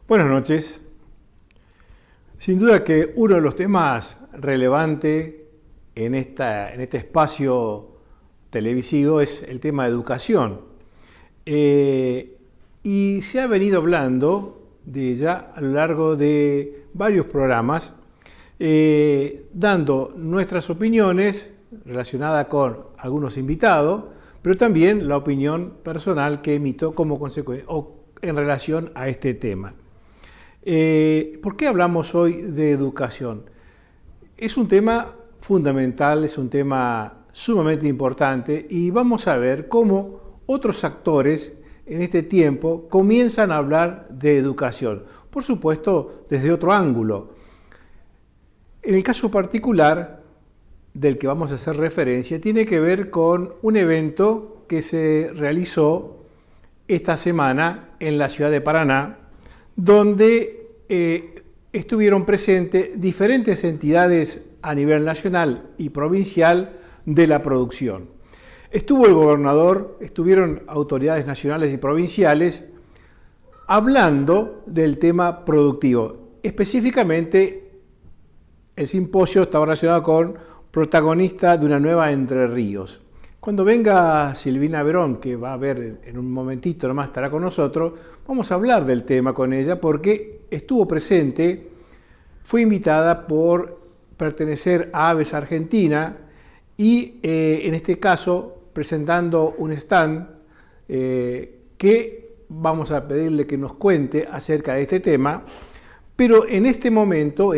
Buenas noches. Sin duda que uno de los temas relevantes en este espacio televisivo es el tema de educación. Y se ha venido hablando de ella a lo largo de varios programas, dando nuestras opiniones relacionadas con algunos invitados, pero también la opinión personal que emito como consecuencia o en relación a este tema. ¿Por qué hablamos hoy de educación? Es un tema fundamental, es un tema sumamente importante y vamos a ver cómo otros actores en este tiempo comienzan a hablar de educación. Por supuesto, desde otro ángulo. En el caso particular del que vamos a hacer referencia, tiene que ver con un evento que se realizó esta semana en la ciudad de Paraná, donde estuvieron presentes diferentes entidades a nivel nacional y provincial de la producción. Estuvo el gobernador, estuvieron autoridades nacionales y provinciales hablando del tema productivo. Específicamente, el simposio estaba relacionado con protagonista de una nueva Entre Ríos. Cuando venga Silvina Verón, que va a ver en un momentito nomás, estará con nosotros, vamos a hablar del tema con ella porque estuvo presente, fue invitada por pertenecer a Aves Argentina y en este caso presentando un stand que vamos a pedirle que nos cuente acerca de este tema, pero en ese momento,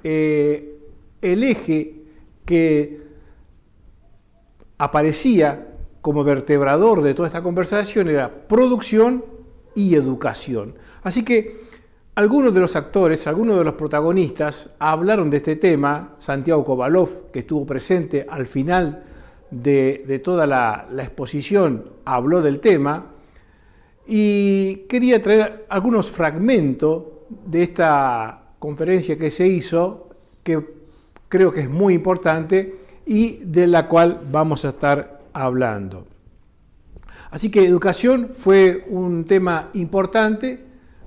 el eje que aparecía como vertebrador de toda esta conversación era producción y educación. Así que algunos de los actores, algunos de los protagonistas hablaron de este tema. Santiago Kovalov, que estuvo presente al final de toda la exposición, habló del tema y quería traer algunos fragmentos de esta conferencia que se hizo, que creo que es muy importante y de la cual vamos a estar hablando. Así que educación fue un tema importante,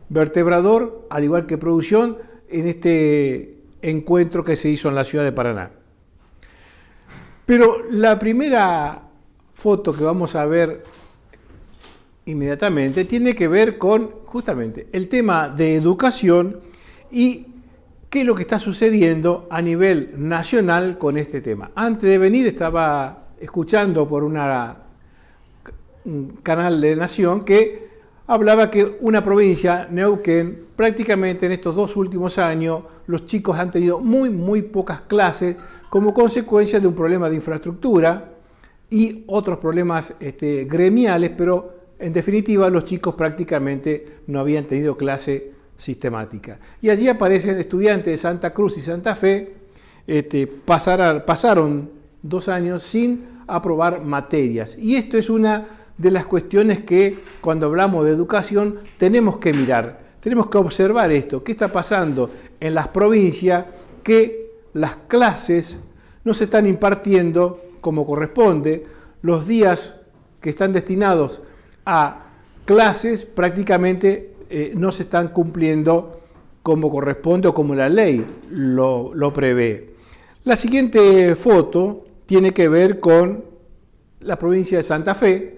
vertebrador, al igual que producción, en este encuentro que se hizo en la ciudad de Paraná. Pero la primera foto que vamos a ver inmediatamente tiene que ver con justamente el tema de educación y qué es lo que está sucediendo a nivel nacional con este tema. Antes de venir estaba escuchando por un canal de Nación que hablaba que una provincia, Neuquén, prácticamente en estos 2 últimos años los chicos han tenido muy pocas clases como consecuencia de un problema de infraestructura y otros problemas gremiales, pero en definitiva los chicos prácticamente no habían tenido clase sistemática. Y allí aparecen estudiantes de Santa Cruz y Santa Fe, pasaron 2 años sin aprobar materias. Y esto es una de las cuestiones que cuando hablamos de educación tenemos que mirar, tenemos que observar esto, qué está pasando en las provincias, que las clases no se están impartiendo como corresponde, los días que están destinados a clases prácticamente no se están cumpliendo como corresponde o como la ley lo prevé. La siguiente foto tiene que ver con la provincia de Santa Fe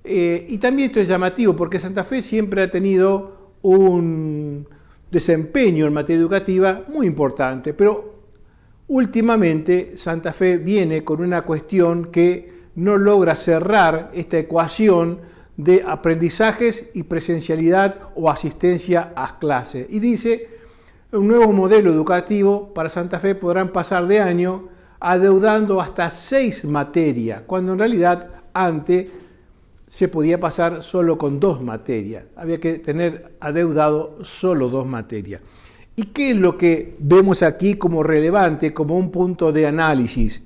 y también esto es llamativo porque Santa Fe siempre ha tenido un desempeño en materia educativa muy importante, pero últimamente Santa Fe viene con una cuestión que no logra cerrar esta ecuación de aprendizajes y presencialidad o asistencia a clases. Y dice, un nuevo modelo educativo para Santa Fe podrán pasar de año adeudando hasta 6 materias, cuando en realidad antes se podía pasar solo con 2 materias. Había que tener adeudado solo 2 materias. ¿Y qué es lo que vemos aquí como relevante, como un punto de análisis?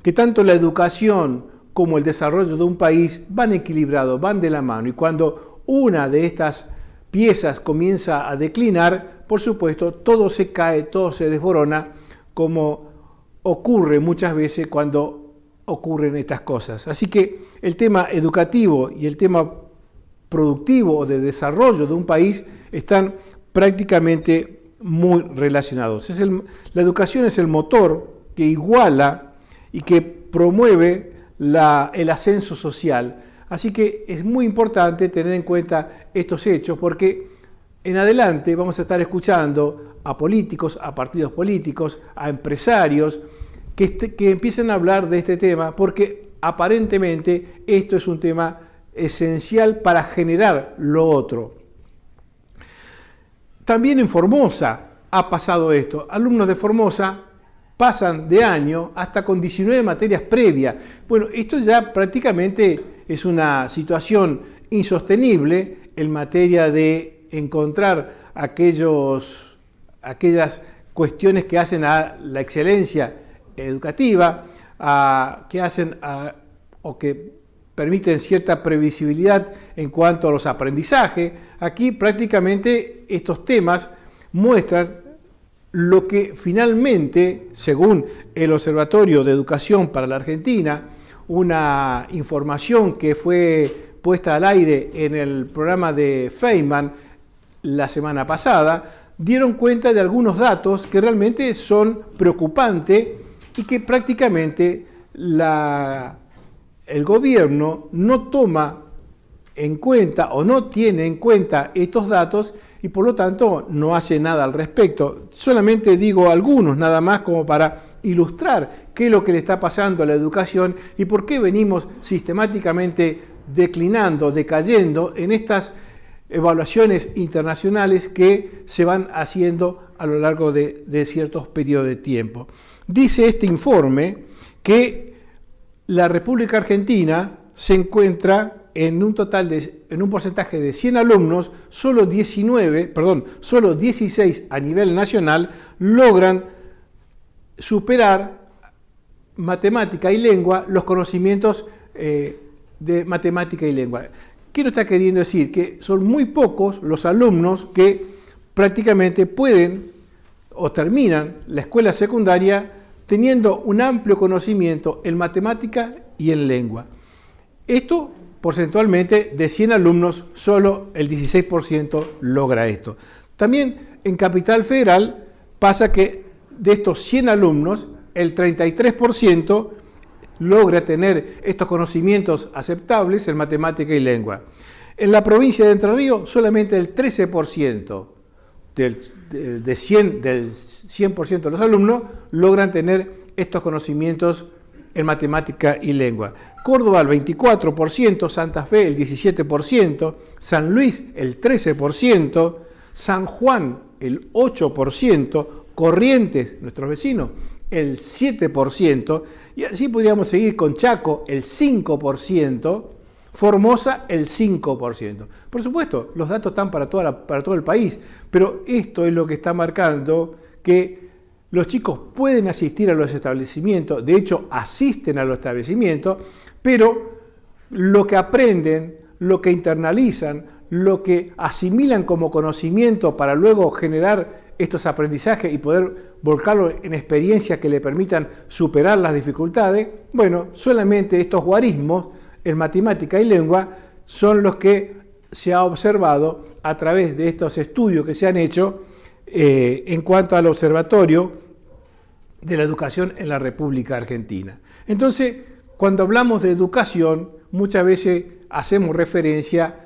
Que tanto la educación como el desarrollo de un país van equilibrados, van de la mano. Y cuando una de estas piezas comienza a declinar, por supuesto, todo se cae, todo se desborona, como ocurre muchas veces cuando ocurren estas cosas. Así que el tema educativo y el tema productivo o de desarrollo de un país están prácticamente muy relacionados. La educación es el motor que iguala y que promueve el ascenso social. Así que es muy importante tener en cuenta estos hechos porque en adelante vamos a estar escuchando a políticos, a partidos políticos, a empresarios que empiecen a hablar de este tema porque aparentemente esto es un tema esencial para generar lo otro. También en Formosa ha pasado esto. Alumnos de Formosa pasan de año hasta con 19 materias previas. Bueno, esto ya prácticamente es una situación insostenible en materia de encontrar aquellas cuestiones que hacen a la excelencia educativa, o que permiten cierta previsibilidad en cuanto a los aprendizajes. Aquí prácticamente estos temas muestran lo que finalmente, según el Observatorio de Educación para la Argentina, una información que fue puesta al aire en el programa de Feynman la semana pasada, dieron cuenta de algunos datos que realmente son preocupantes y que prácticamente el gobierno no toma en cuenta o no tiene en cuenta estos datos y por lo tanto no hace nada al respecto. Solamente digo algunos nada más como para ilustrar qué es lo que le está pasando a la educación y por qué venimos sistemáticamente decayendo en estas evaluaciones internacionales que se van haciendo a lo largo de ciertos periodos de tiempo. Dice este informe que la República Argentina se encuentra en un porcentaje de 100 alumnos, solo 16 a nivel nacional logran superar matemática y lengua, los conocimientos de matemática y lengua. ¿Qué nos está queriendo decir? Que son muy pocos los alumnos que prácticamente pueden o terminan la escuela secundaria teniendo un amplio conocimiento en matemática y en lengua. Esto, porcentualmente, de 100 alumnos, solo el 16% logra esto. También en Capital Federal pasa que de estos 100 alumnos, el 33% logra tener estos conocimientos aceptables en matemática y lengua. En la provincia de Entre Ríos, solamente el 13% del 100% de los alumnos logran tener estos conocimientos en matemática y lengua. Córdoba el 24%, Santa Fe el 17%, San Luis el 13%, San Juan el 8%, Corrientes, nuestros vecinos, el 7%, y así podríamos seguir con Chaco el 5%, Formosa el 5%. Por supuesto, los datos están para todo el país, pero esto es lo que está marcando que los chicos pueden asistir a los establecimientos, de hecho asisten a los establecimientos, pero lo que aprenden, lo que internalizan, lo que asimilan como conocimiento para luego generar estos aprendizajes y poder volcarlo en experiencias que le permitan superar las dificultades, bueno, solamente estos guarismos en matemática y lengua son los que se ha observado a través de estos estudios que se han hecho en cuanto al Observatorio de la Educación en la República Argentina. Entonces, cuando hablamos de educación, muchas veces hacemos referencia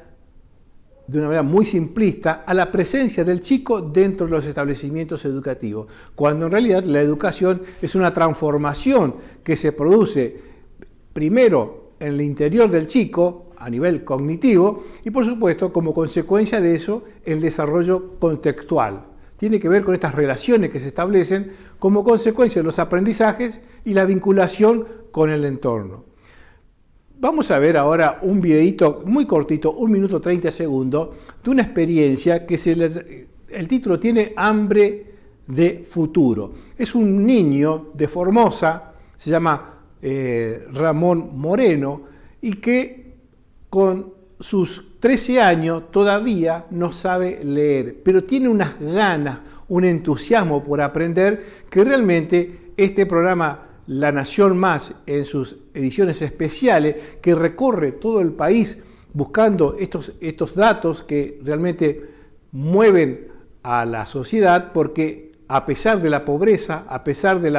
de una manera muy simplista a la presencia del chico dentro de los establecimientos educativos, cuando en realidad la educación es una transformación que se produce primero en el interior del chico a nivel cognitivo y por supuesto como consecuencia de eso el desarrollo contextual. Tiene que ver con estas relaciones que se establecen como consecuencia de los aprendizajes y la vinculación con el entorno. Vamos a ver ahora un videito muy cortito, 1 minuto 30 segundos, de una experiencia que el título tiene Hambre de Futuro. Es un niño de Formosa, se llama Ramón Moreno, y que con sus 13 años todavía no sabe leer, pero tiene unas ganas, un entusiasmo por aprender que realmente este programa La Nación Más, en sus ediciones especiales, que recorre todo el país buscando estos datos que realmente mueven a la sociedad porque a pesar de la pobreza, a pesar de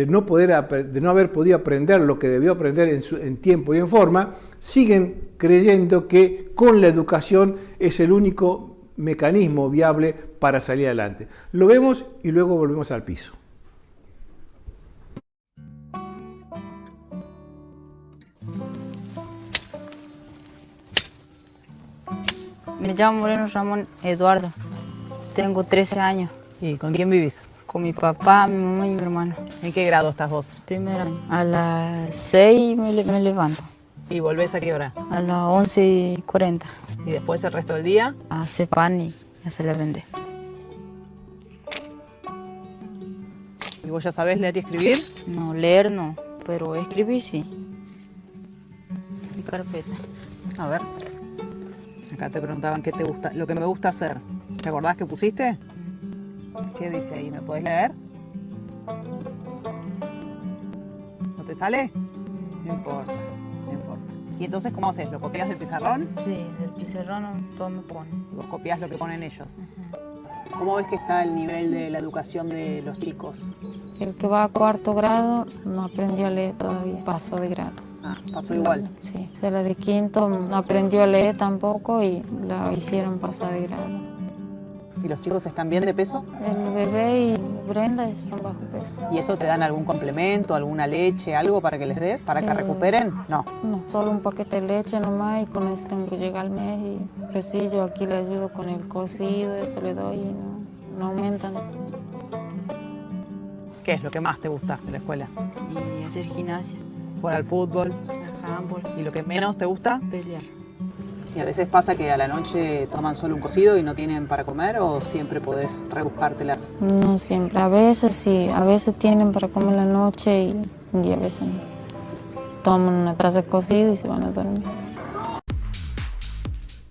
no haber podido aprender lo que debió aprender en tiempo y en forma, siguen creyendo que con la educación es el único mecanismo viable para salir adelante. Lo vemos y luego volvemos al piso. Me llamo Moreno Ramón Eduardo, tengo 13 años, ¿Y con quién vivís? con mi papá, mi mamá y mi hermano. ¿En qué grado estás vos? Primer año. A las 6 me levanto, ¿Y volvés a qué hora? a las 11:40 ¿Y después el resto del día? a hacer pan y ya se le vende. ¿Y vos ya sabés leer y escribir? No, leer no, pero escribir sí. Mi carpeta. A ver. Acá te preguntaban qué te gusta, lo que me gusta hacer. ¿Te acordás que pusiste? ¿Qué dice ahí? ¿Me podés leer? ¿No te sale? No importa, no importa. ¿Y entonces cómo haces? ¿Lo copias del pizarrón? Sí, del pizarrón todo me pone. ¿Y vos copias lo que ponen ellos? ¿Cómo ves que está el nivel de la educación de los chicos? El que va a cuarto grado no aprendió a leer todavía, pasó de grado. Ah, pasó igual. Sí, la de quinto no aprendió a leer tampoco y la hicieron pasar de grado. ¿Y los chicos están bien de peso? El bebé y Brenda son bajo peso. ¿Y eso te dan algún complemento, alguna leche, algo para que les des, para que recuperen? No. No, solo un paquete de leche nomás y con eso tengo que llegar al mes y pues sí, yo aquí le ayudo con el cocido, eso le doy y no aumentan. ¿Qué es lo que más te gusta de la escuela? Y hacer gimnasia, ¿Jugar al fútbol? handball, ¿Y lo que menos te gusta? pelear. ¿Y a veces pasa que a la noche toman solo un cocido y no tienen para comer o siempre podés rebuscártelas? No siempre, a veces sí, a veces tienen para comer la noche y a veces no. Toman una taza de cocido y se van a dormir.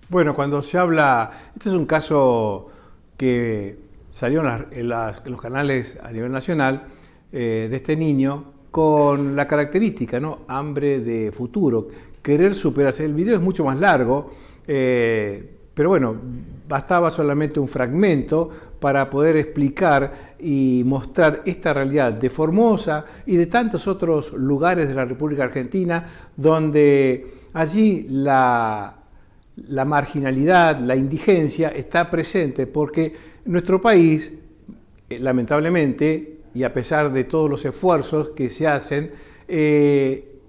Bueno, cuando se habla, este es un caso que salió en los canales a nivel nacional de este niño con la característica, ¿no? Hambre de futuro, querer superarse. El video es mucho más largo, pero bueno, bastaba solamente un fragmento para poder explicar y mostrar esta realidad de Formosa y de tantos otros lugares de la República Argentina donde allí la marginalidad, la indigencia está presente porque nuestro país, lamentablemente, y a pesar de todos los esfuerzos que se hacen,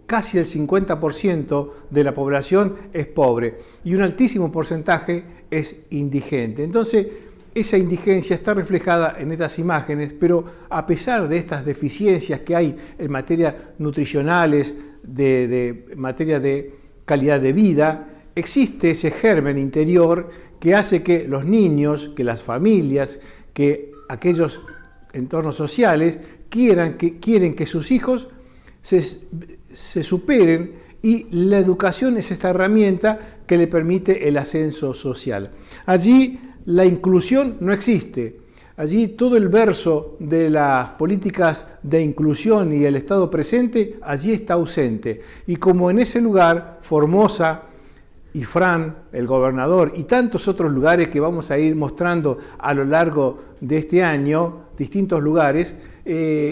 casi el 50% de la población es pobre y un altísimo porcentaje es indigente. Entonces, esa indigencia está reflejada en estas imágenes, pero a pesar de estas deficiencias que hay en materia nutricionales, de materia de calidad de vida, existe ese germen interior que hace que los niños, que las familias, que aquellos entornos sociales quieren que sus hijos se superen, y la educación es esta herramienta que le permite el ascenso social. Allí la inclusión no existe. Allí todo el verso de las políticas de inclusión y el Estado presente, allí está ausente. Y como en ese lugar, Formosa y Fran, el gobernador, y tantos otros lugares que vamos a ir mostrando a lo largo de este año, distintos lugares,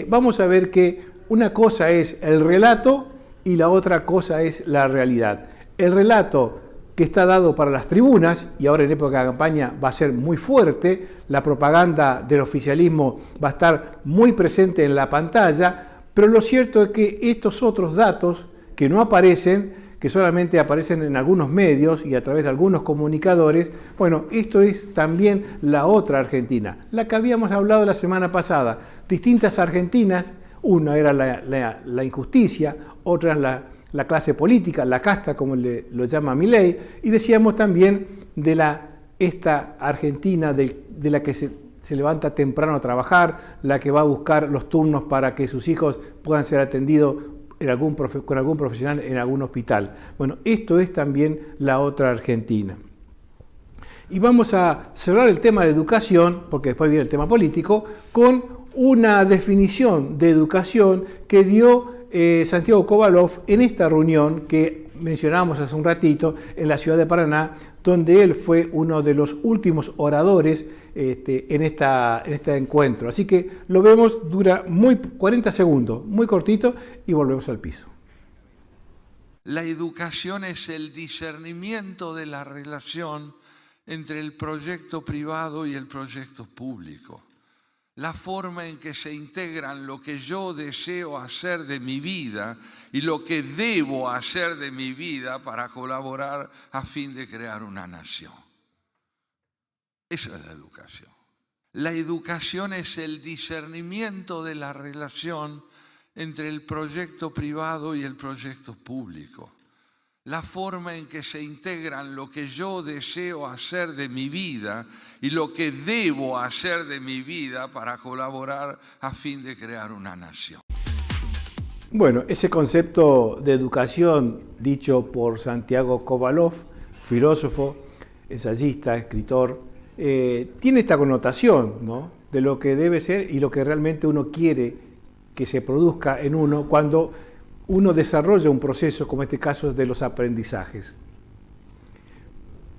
vamos a ver que una cosa es el relato y la otra cosa es la realidad. El relato que está dado para las tribunas, y ahora en época de campaña va a ser muy fuerte, la propaganda del oficialismo va a estar muy presente en la pantalla, pero lo cierto es que estos otros datos que no aparecen, que solamente aparecen en algunos medios y a través de algunos comunicadores, bueno, esto es también la otra Argentina, la que habíamos hablado la semana pasada, distintas Argentinas. Una era la injusticia, otra es la clase política, la casta, como lo llama Milei, y decíamos también de esta Argentina de la que se levanta temprano a trabajar, la que va a buscar los turnos para que sus hijos puedan ser atendidos con algún profesional en algún hospital. Bueno, esto es también la otra Argentina. Y vamos a cerrar el tema de educación, porque después viene el tema político, con una definición de educación que dio Santiago Kovalov en esta reunión que mencionábamos hace un ratito en la ciudad de Paraná, donde él fue uno de los últimos oradores en este encuentro. Así que lo vemos, dura 40 segundos, muy cortito, y volvemos al piso. La educación es el discernimiento de la relación entre el proyecto privado y el proyecto público. La forma en que se integran lo que yo deseo hacer de mi vida y lo que debo hacer de mi vida para colaborar a fin de crear una nación. Esa es la educación. La educación es el discernimiento de la relación entre el proyecto privado y el proyecto público. La forma en que se integran lo que yo deseo hacer de mi vida y lo que debo hacer de mi vida para colaborar a fin de crear una nación. Bueno, ese concepto de educación dicho por Santiago Kovalov, filósofo, ensayista, escritor, tiene esta connotación, ¿no?, de lo que debe ser y lo que realmente uno quiere que se produzca en uno cuando uno desarrolla un proceso, como este caso de los aprendizajes.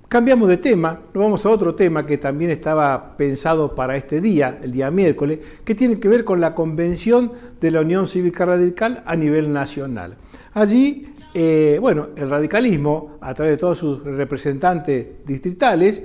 Cambiamos de tema, nos vamos a otro tema que también estaba pensado para este día, el día miércoles, que tiene que ver con la convención de la Unión Cívica Radical a nivel nacional. Allí, el radicalismo, a través de todos sus representantes distritales,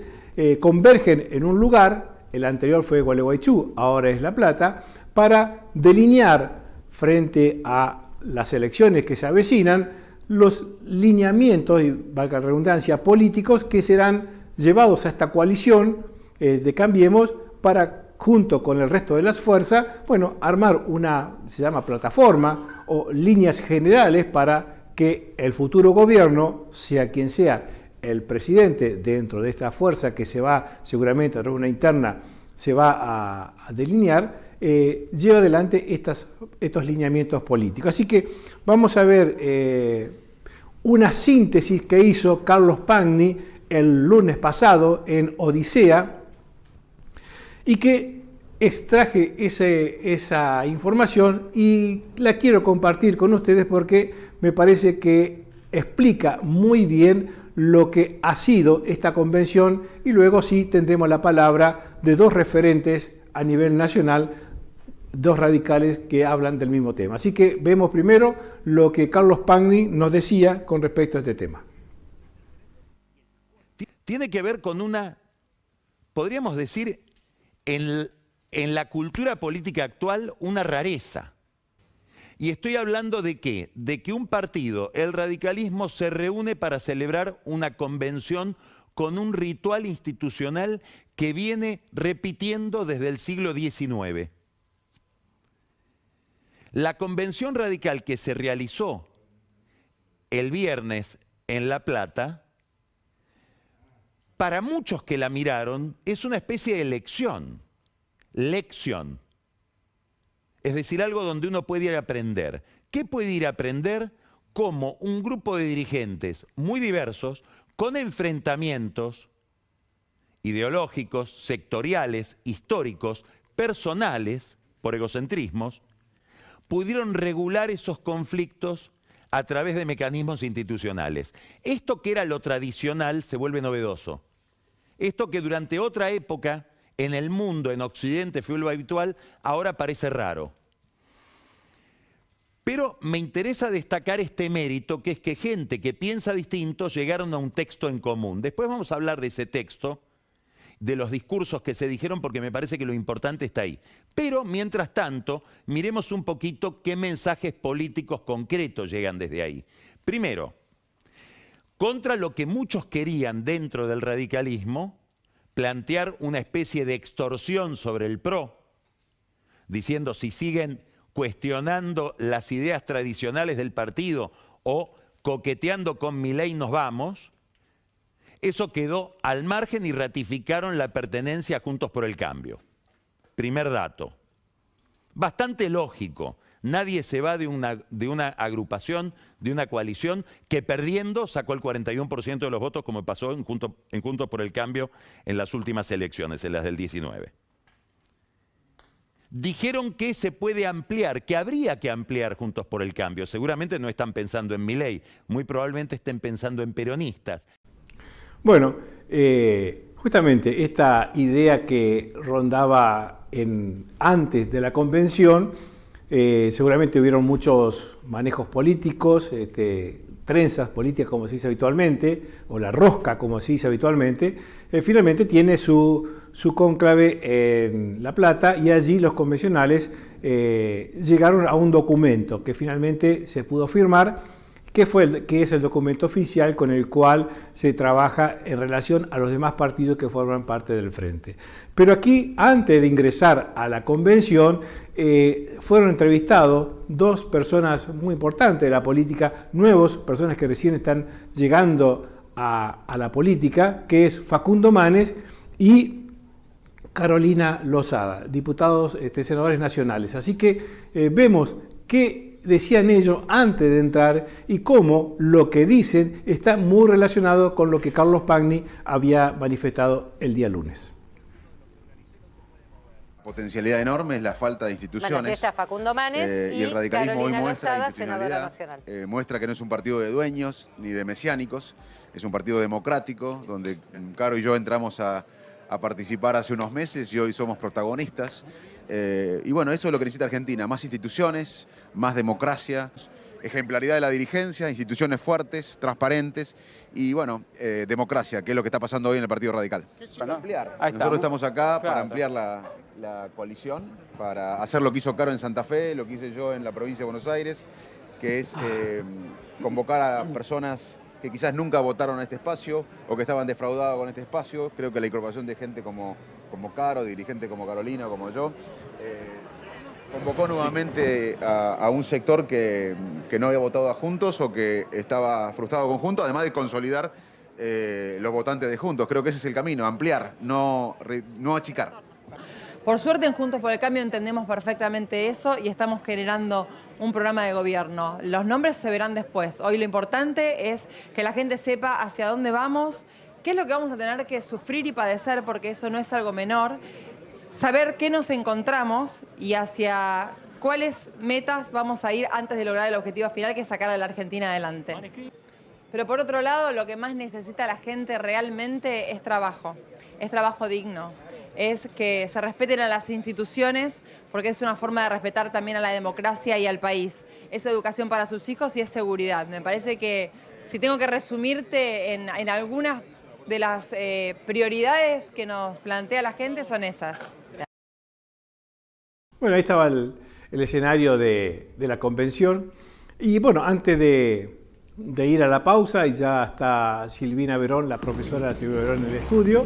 convergen en un lugar, el anterior fue Gualeguaychú, ahora es La Plata, para delinear frente a las elecciones que se avecinan, los lineamientos, y valga la redundancia, políticos que serán llevados a esta coalición de Cambiemos para, junto con el resto de las fuerzas, armar una, se llama plataforma o líneas generales para que el futuro gobierno, sea quien sea el presidente dentro de esta fuerza que se va seguramente a través de una interna, se va a delinear, lleva adelante estos lineamientos políticos. Así que vamos a ver una síntesis que hizo Carlos Pagni el lunes pasado en Odisea y que extraje esa información y la quiero compartir con ustedes porque me parece que explica muy bien lo que ha sido esta convención y luego sí tendremos la palabra de dos referentes a nivel nacional, dos radicales que hablan del mismo tema. Así que vemos primero lo que Carlos Pagni nos decía con respecto a este tema. Tiene que ver con una, podríamos decir, en la cultura política actual, una rareza. Y estoy hablando de ¿qué? De que un partido, el radicalismo, se reúne para celebrar una convención con un ritual institucional que viene repitiendo desde el siglo XIX. La convención radical que se realizó el viernes en La Plata, para muchos que la miraron, es una especie de lección. Es decir, algo donde uno puede ir a aprender. ¿Qué puede ir a aprender? Cómo un grupo de dirigentes muy diversos, con enfrentamientos ideológicos, sectoriales, históricos, personales, por egocentrismos, pudieron regular esos conflictos a través de mecanismos institucionales. Esto que era lo tradicional se vuelve novedoso. Esto que durante otra época en el mundo, en Occidente, fue lo habitual, ahora parece raro. Pero me interesa destacar este mérito, que es que gente que piensa distinto llegaron a un texto en común. Después vamos a hablar de ese texto, de los discursos que se dijeron, porque me parece que lo importante está ahí. Pero, mientras tanto, miremos un poquito qué mensajes políticos concretos llegan desde ahí. Primero, contra lo que muchos querían dentro del radicalismo, plantear una especie de extorsión sobre el PRO, diciendo si siguen cuestionando las ideas tradicionales del partido o coqueteando con Milei nos vamos. Eso quedó al margen y ratificaron la pertenencia a Juntos por el Cambio. Primer dato. Bastante lógico. Nadie se va de una agrupación, de una coalición, que perdiendo sacó el 41% de los votos, como pasó en Juntos por el Cambio en las últimas elecciones, en las del 19. Dijeron que se puede ampliar, que habría que ampliar Juntos por el Cambio. Seguramente no están pensando en Milei, muy probablemente estén pensando en peronistas. Bueno, justamente esta idea que rondaba antes de la convención, seguramente hubieron muchos manejos políticos, trenzas políticas como se dice habitualmente, o la rosca como se dice habitualmente, finalmente tiene su cónclave en La Plata y allí los convencionales llegaron a un documento que finalmente se pudo firmar, que es el documento oficial con el cual se trabaja en relación a los demás partidos que forman parte del Frente. Pero aquí, antes de ingresar a la convención, fueron entrevistados dos personas muy importantes de la política, personas que recién están llegando a la política, que es Facundo Manes y Carolina Lozada, diputados, senadores nacionales. Así que vemos qué decían ellos antes de entrar y cómo lo que dicen está muy relacionado con lo que Carlos Pagni había manifestado el día lunes. Potencialidad enorme es la falta de instituciones. Bueno, así está Facundo Manes y el radicalismo Carolina hoy muestra Lozada, senadora nacional. muestra que no es un partido de dueños ni de mesiánicos, es un partido democrático donde Caro y yo entramos a participar hace unos meses y hoy somos protagonistas. Y bueno, eso es lo que necesita Argentina, más instituciones, más democracia, ejemplaridad de la dirigencia, instituciones fuertes, transparentes y bueno, democracia, que es lo que está pasando hoy en el Partido Radical. Para ampliar. Nosotros estamos acá para ampliar la coalición, para hacer lo que hizo Caro en Santa Fe, lo que hice yo en la provincia de Buenos Aires, que es convocar a personas que quizás nunca votaron a este espacio o que estaban defraudados con este espacio. Creo que la incorporación de gente como Caro, dirigente como Carolina o como yo, convocó nuevamente a un sector que no había votado a Juntos o que estaba frustrado con Juntos, además de consolidar los votantes de Juntos. Creo que ese es el camino, ampliar, no achicar. Por suerte en Juntos por el Cambio entendemos perfectamente eso y estamos generando un programa de gobierno. Los nombres se verán después. Hoy lo importante es que la gente sepa hacia dónde vamos, qué es lo que vamos a tener que sufrir y padecer, porque eso no es algo menor. Saber qué nos encontramos y hacia cuáles metas vamos a ir antes de lograr el objetivo final, que es sacar a la Argentina adelante. Pero por otro lado, lo que más necesita la gente realmente es trabajo digno. Es que se respeten a las instituciones, porque es una forma de respetar también a la democracia y al país. Es educación para sus hijos y es seguridad. Me parece que si tengo que resumirte en algunas de las prioridades que nos plantea la gente, son esas. Bueno, ahí estaba el escenario de la convención. Y bueno, antes de ir a la pausa, y ya está Silvina Verón, la profesora Silvina Verón en el estudio,